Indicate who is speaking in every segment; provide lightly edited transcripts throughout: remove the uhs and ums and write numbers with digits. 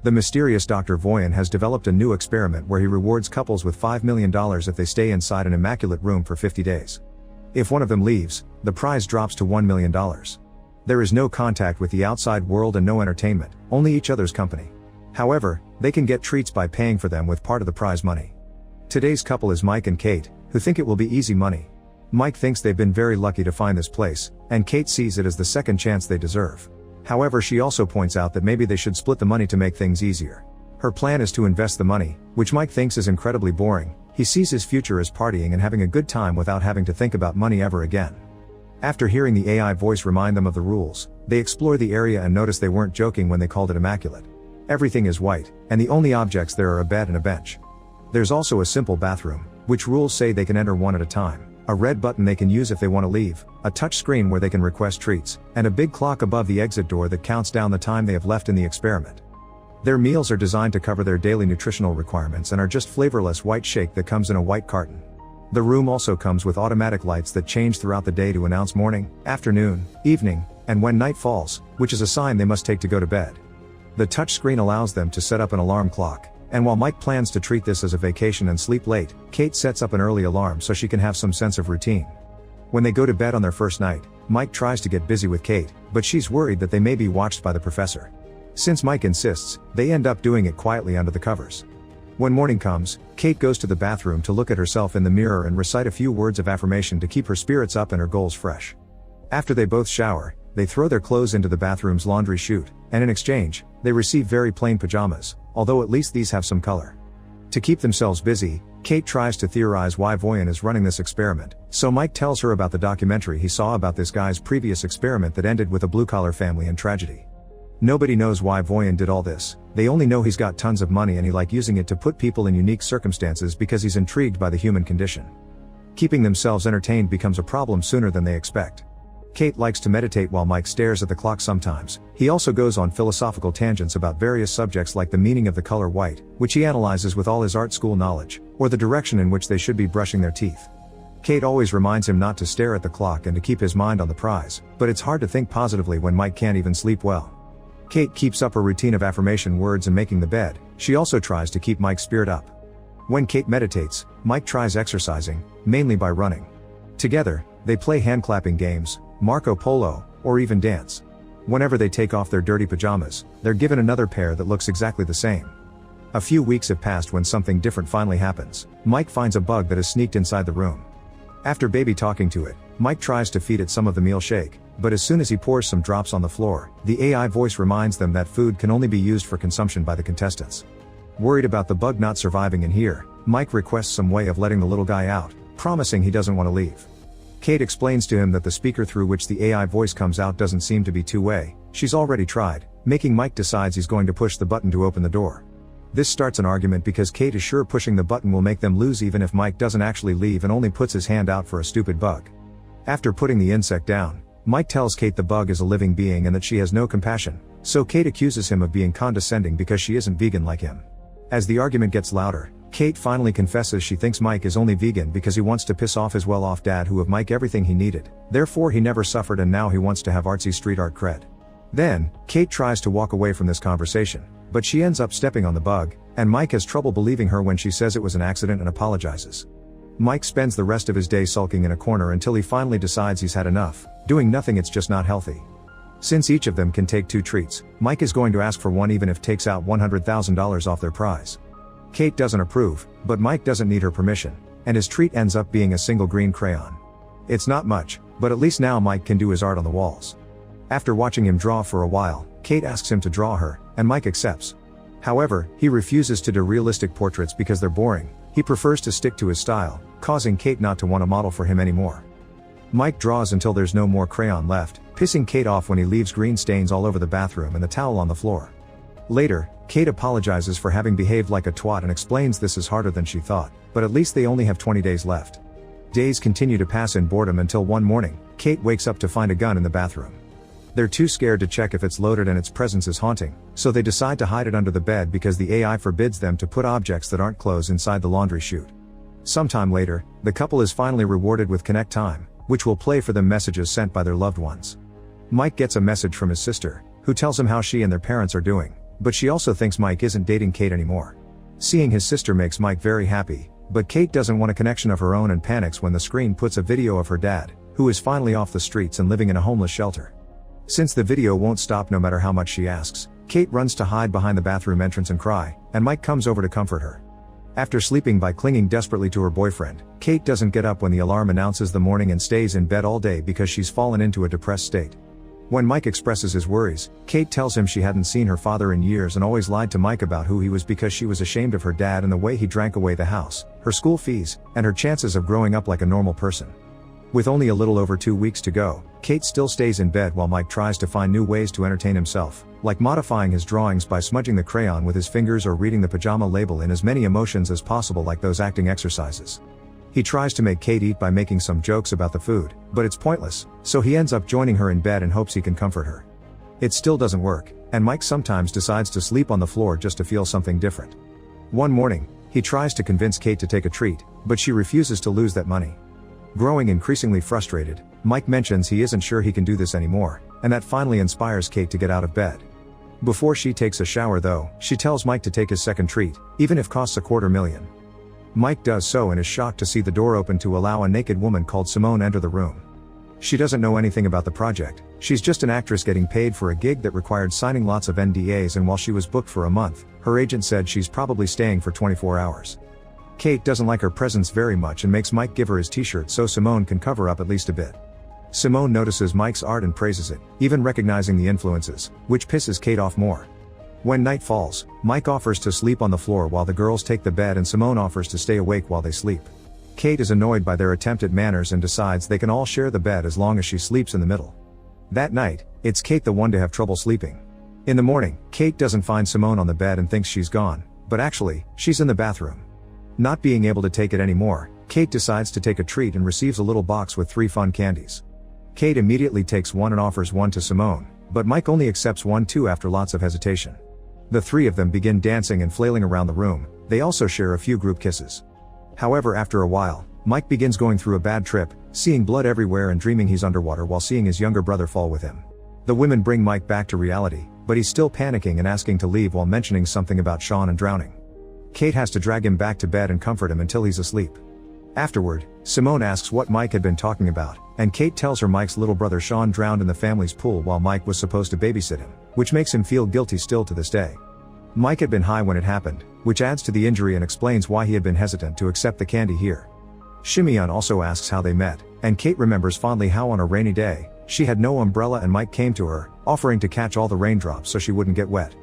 Speaker 1: The mysterious Dr. Voyan has developed a new experiment where he rewards couples with $5 million if they stay inside an immaculate room for 50 days. If one of them leaves, the prize drops to $1 million. There is no contact with the outside world and no entertainment, only each other's company. However, they can get treats by paying for them with part of the prize money. Today's couple is Mike and Kate, who think it will be easy money. Mike thinks they've been very lucky to find this place, and Kate sees it as the second chance they deserve. However, she also points out that maybe they should split the money to make things easier. Her plan is to invest the money, which Mike thinks is incredibly boring. He sees his future as partying and having a good time without having to think about money ever again. After hearing the AI voice remind them of the rules, they explore the area and notice they weren't joking when they called it immaculate. Everything is white, and the only objects there are a bed and a bench. There's also a simple bathroom, which rules say they can enter one at a time, a red button they can use if they want to leave, a touch screen where they can request treats, and a big clock above the exit door that counts down the time they have left in the experiment. Their meals are designed to cover their daily nutritional requirements and are just flavorless white shake that comes in a white carton. The room also comes with automatic lights that change throughout the day to announce morning, afternoon, evening, and when night falls, which is a sign they must take to go to bed. The touch screen allows them to set up an alarm clock, and while Mike plans to treat this as a vacation and sleep late, Kate sets up an early alarm so she can have some sense of routine. When they go to bed on their first night, Mike tries to get busy with Kate, but she's worried that they may be watched by the professor. Since Mike insists, they end up doing it quietly under the covers. When morning comes, Kate goes to the bathroom to look at herself in the mirror and recite a few words of affirmation to keep her spirits up and her goals fresh. After they both shower, they throw their clothes into the bathroom's laundry chute, and in exchange, they receive very plain pajamas, although at least these have some color. To keep themselves busy, Kate tries to theorize why Voyan is running this experiment, so Mike tells her about the documentary he saw about this guy's previous experiment that ended with a blue-collar family and tragedy. Nobody knows why Voyan did all this, they only know he's got tons of money and he likes using it to put people in unique circumstances because he's intrigued by the human condition. Keeping themselves entertained becomes a problem sooner than they expect. Kate likes to meditate while Mike stares at the clock sometimes. He also goes on philosophical tangents about various subjects like the meaning of the color white, which he analyzes with all his art school knowledge, or the direction in which they should be brushing their teeth. Kate always reminds him not to stare at the clock and to keep his mind on the prize, but it's hard to think positively when Mike can't even sleep well. Kate keeps up her routine of affirmation words and making the bed. She also tries to keep Mike's spirit up. When Kate meditates, Mike tries exercising, mainly by running. Together, they play hand-clapping games, Marco Polo, or even dance. Whenever they take off their dirty pajamas, they're given another pair that looks exactly the same. A few weeks have passed when something different finally happens. Mike finds a bug that has sneaked inside the room. After baby talking to it, Mike tries to feed it some of the meal shake, but as soon as he pours some drops on the floor, the AI voice reminds them that food can only be used for consumption by the contestants. Worried about the bug not surviving in here, Mike requests some way of letting the little guy out, promising he doesn't want to leave. Kate explains to him that the speaker through which the AI voice comes out doesn't seem to be two-way. She's already tried, making Mike decides he's going to push the button to open the door. This starts an argument because Kate is sure pushing the button will make them lose even if Mike doesn't actually leave and only puts his hand out for a stupid bug. After putting the insect down, Mike tells Kate the bug is a living being and that she has no compassion, so Kate accuses him of being condescending because she isn't vegan like him. As the argument gets louder, Kate finally confesses she thinks Mike is only vegan because he wants to piss off his well-off dad who gave Mike everything he needed, therefore he never suffered and now he wants to have artsy street art cred. Then, Kate tries to walk away from this conversation, but she ends up stepping on the bug, and Mike has trouble believing her when she says it was an accident and apologizes. Mike spends the rest of his day sulking in a corner until he finally decides he's had enough. Doing nothing, it's just not healthy. Since each of them can take 2 treats, Mike is going to ask for one even if takes out $100,000 off their prize. Kate doesn't approve, but Mike doesn't need her permission, and his treat ends up being a single green crayon. It's not much, but at least now Mike can do his art on the walls. After watching him draw for a while, Kate asks him to draw her, and Mike accepts. However, he refuses to do realistic portraits because they're boring. He prefers to stick to his style, causing Kate not to want to model for him anymore. Mike draws until there's no more crayon left, pissing Kate off when he leaves green stains all over the bathroom and the towel on the floor. Later, Kate apologizes for having behaved like a twat and explains this is harder than she thought, but at least they only have 20 days left. Days continue to pass in boredom until one morning, Kate wakes up to find a gun in the bathroom. They're too scared to check if it's loaded and its presence is haunting, so they decide to hide it under the bed because the AI forbids them to put objects that aren't clothes inside the laundry chute. Sometime later, the couple is finally rewarded with Connect Time, which will play for them messages sent by their loved ones. Mike gets a message from his sister, who tells him how she and their parents are doing. but she also thinks Mike isn't dating Kate anymore. Seeing his sister makes Mike very happy, but Kate doesn't want a connection of her own and panics when the screen puts a video of her dad, who is finally off the streets and living in a homeless shelter. Since the video won't stop no matter how much she asks, Kate runs to hide behind the bathroom entrance and cry, and Mike comes over to comfort her. After sleeping by clinging desperately to her boyfriend, Kate doesn't get up when the alarm announces the morning and stays in bed all day because she's fallen into a depressed state. When Mike expresses his worries, Kate tells him she hadn't seen her father in years and always lied to Mike about who he was because she was ashamed of her dad and the way he drank away the house, her school fees, and her chances of growing up like a normal person. With only a little over 2 weeks to go, Kate still stays in bed while Mike tries to find new ways to entertain himself, like modifying his drawings by smudging the crayon with his fingers or reading the pajama label in as many emotions as possible like those acting exercises. He tries to make Kate eat by making some jokes about the food, but it's pointless, so he ends up joining her in bed and hopes he can comfort her. It still doesn't work, and Mike sometimes decides to sleep on the floor just to feel something different. One morning, he tries to convince Kate to take a treat, but she refuses to lose that money. Growing increasingly frustrated, Mike mentions he isn't sure he can do this anymore, and that finally inspires Kate to get out of bed. Before she takes a shower though, she tells Mike to take his second treat, even if costs $250,000. Mike does so and is shocked to see the door open to allow a naked woman called Simone enter the room. She doesn't know anything about the project, she's just an actress getting paid for a gig that required signing lots of NDAs, and while she was booked for a month, her agent said she's probably staying for 24 hours. Kate doesn't like her presence very much and makes Mike give her his t-shirt so Simone can cover up at least a bit. Simone notices Mike's art and praises it, even recognizing the influences, which pisses Kate off more. When night falls, Mike offers to sleep on the floor while the girls take the bed and Simone offers to stay awake while they sleep. Kate is annoyed by their attempt at manners and decides they can all share the bed as long as she sleeps in the middle. That night, it's Kate the one to have trouble sleeping. In the morning, Kate doesn't find Simone on the bed and thinks she's gone, but actually, she's in the bathroom. Not being able to take it anymore, Kate decides to take a treat and receives a little box with 3 fun candies. Kate immediately takes one and offers one to Simone, but Mike only accepts one too after lots of hesitation. The 3 of them begin dancing and flailing around the room, they also share a few group kisses. However, after a while, Mike begins going through a bad trip, seeing blood everywhere and dreaming he's underwater while seeing his younger brother fall with him. The women bring Mike back to reality, but he's still panicking and asking to leave while mentioning something about Sean and drowning. Kate has to drag him back to bed and comfort him until he's asleep. Afterward, Simone asks what Mike had been talking about, and Kate tells her Mike's little brother Sean drowned in the family's pool while Mike was supposed to babysit him, which makes him feel guilty still to this day. Mike had been high when it happened, which adds to the injury and explains why he had been hesitant to accept the candy here. Shimeon also asks how they met, and Kate remembers fondly how on a rainy day, she had no umbrella and Mike came to her, offering to catch all the raindrops so she wouldn't get wet.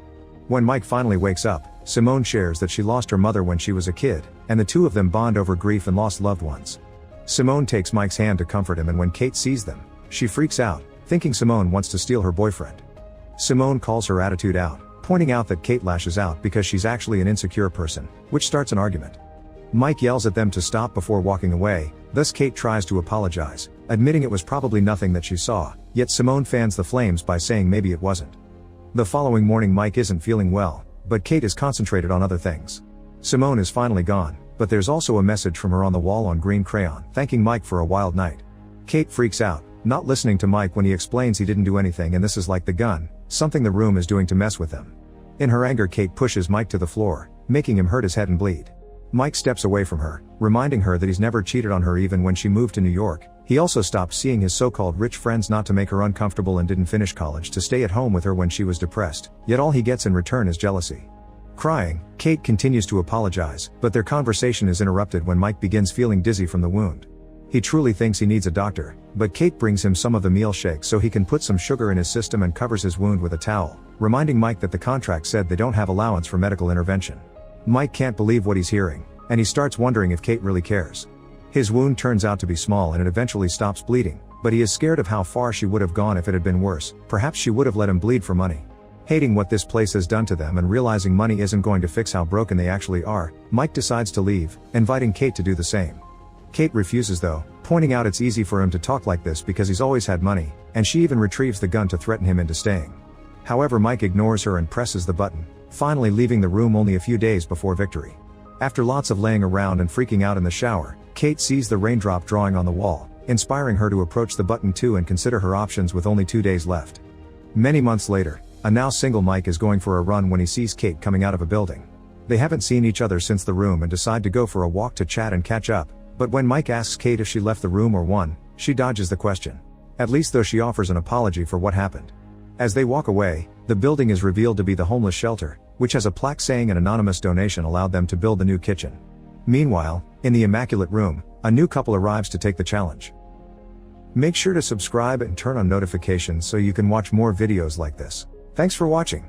Speaker 1: When Mike finally wakes up, Simone shares that she lost her mother when she was a kid, and the 2 of them bond over grief and lost loved ones. Simone takes Mike's hand to comfort him, and when Kate sees them, she freaks out, thinking Simone wants to steal her boyfriend. Simone calls her attitude out, pointing out that Kate lashes out because she's actually an insecure person, which starts an argument. Mike yells at them to stop before walking away, thus Kate tries to apologize, admitting it was probably nothing that she saw, yet Simone fans the flames by saying maybe it wasn't. The following morning Mike isn't feeling well, but Kate is concentrated on other things. Simone is finally gone, but there's also a message from her on the wall on green crayon, thanking Mike for a wild night. Kate freaks out, not listening to Mike when he explains he didn't do anything and this is like the gun, something the room is doing to mess with them. In her anger, Kate pushes Mike to the floor, making him hurt his head and bleed. Mike steps away from her, reminding her that he's never cheated on her even when she moved to New York. He also stopped seeing his so-called rich friends not to make her uncomfortable and didn't finish college to stay at home with her when she was depressed, yet all he gets in return is jealousy. Crying, Kate continues to apologize, but their conversation is interrupted when Mike begins feeling dizzy from the wound. He truly thinks he needs a doctor, but Kate brings him some of the meal shake so he can put some sugar in his system and covers his wound with a towel, reminding Mike that the contract said they don't have allowance for medical intervention. Mike can't believe what he's hearing, and he starts wondering if Kate really cares. His wound turns out to be small and it eventually stops bleeding, but he is scared of how far she would have gone if it had been worse. Perhaps she would have let him bleed for money. Hating what this place has done to them and realizing money isn't going to fix how broken they actually are, Mike decides to leave, inviting Kate to do the same. Kate refuses though, pointing out it's easy for him to talk like this because he's always had money, and she even retrieves the gun to threaten him into staying. However, Mike ignores her and presses the button, finally leaving the room only a few days before victory. After lots of laying around and freaking out in the shower, Kate sees the raindrop drawing on the wall, inspiring her to approach the button too and consider her options with only 2 days left. Many months later, A now single Mike is going for a run when he sees Kate coming out of a building. They haven't seen each other since the room and decide to go for a walk to chat and catch up, but when Mike asks Kate if she left the room or won, she dodges the question. At least though she offers an apology for what happened. As they walk away, the building is revealed to be the homeless shelter, which has a plaque saying an anonymous donation allowed them to build the new kitchen. Meanwhile, in the immaculate room, a new couple arrives to take the challenge. Make sure to subscribe and turn on notifications so you can watch more videos like this. Thanks for watching.